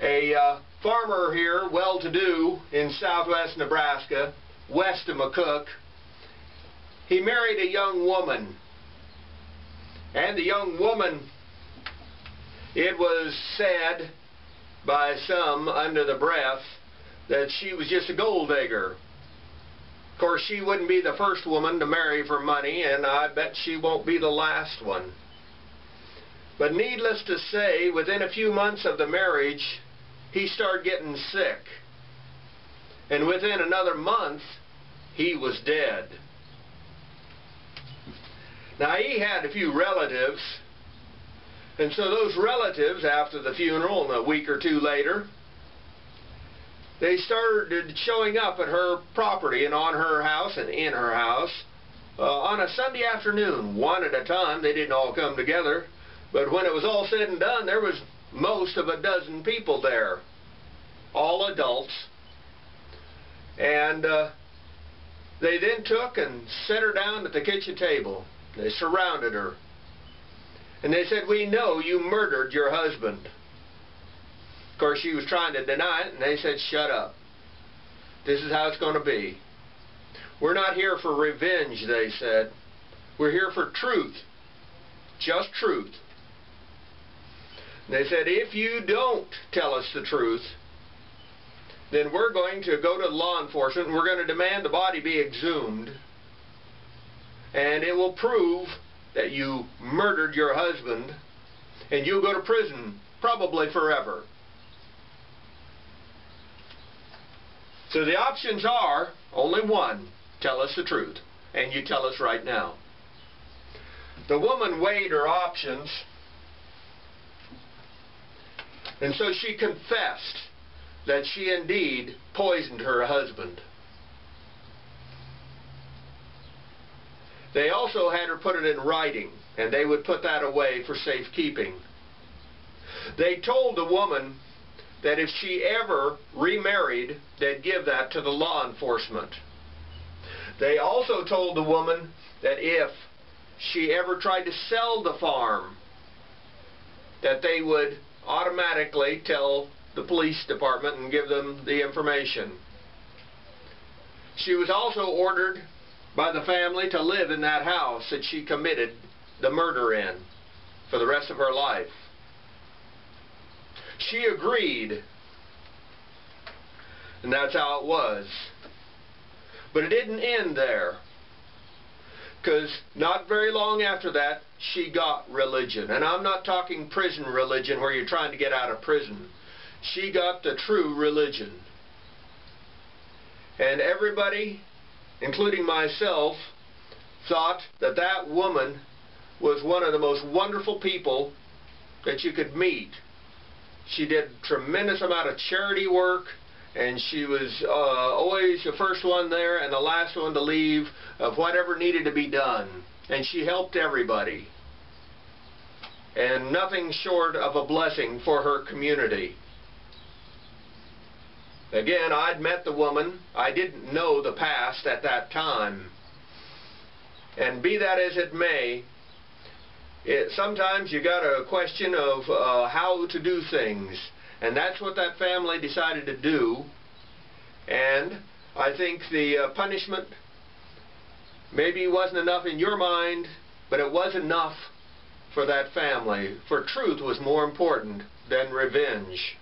A farmer here, well-to-do, in southwest Nebraska, west of McCook, he married a young woman. And the young woman, it was said by some under the breath that she was just a gold digger. Of course, she wouldn't be the first woman to marry for money, and I bet she won't be the last one. But needless to say, within a few months of the marriage, he started getting sick. And within another month, he was dead. Now, he had a few relatives, and so those relatives, after the funeral and a week or two later, they started showing up at her property and on her house and in her house on a Sunday afternoon, one at a time. They didn't all come together, but when it was all said and done, there was most of a dozen people there, all adults. And they then took and set her down at the kitchen table. They surrounded her. And they said, "We know you murdered your husband." Of course, she was trying to deny it, and they said, "Shut up. This is how it's going to be. We're not here for revenge," they said. "We're here for truth. Just truth." And they said, "If you don't tell us the truth, then we're going to go to law enforcement and we're going to demand the body be exhumed. And it will prove that you murdered your husband, and you'll go to prison, probably forever." So the options are only one: tell us the truth, and you tell us right now. The woman weighed her options, and so she confessed that she indeed poisoned her husband. They also had her put it in writing, and they would put that away for safekeeping. They told the woman that if she ever remarried, they'd give that to the law enforcement. They also told the woman that if she ever tried to sell the farm, that they would automatically tell the police department and give them the information. She was also ordered by the family to live in that house that she committed the murder in for the rest of her life. She agreed, and that's how it was. But it didn't end there, because not very long after that, she got religion. And I'm not talking prison religion where you're trying to get out of prison. She got the true religion. And everybody, including myself, thought that that woman was one of the most wonderful people that you could meet. She did a tremendous amount of charity work, and she was always the first one there and the last one to leave of whatever needed to be done. And she helped everybody. And nothing short of a blessing for her community. Again, I'd met the woman. I didn't know the past at that time. And be that as it may, sometimes you got a question of how to do things. And that's what that family decided to do. And I think the punishment maybe wasn't enough in your mind, but it was enough for that family. For truth was more important than revenge.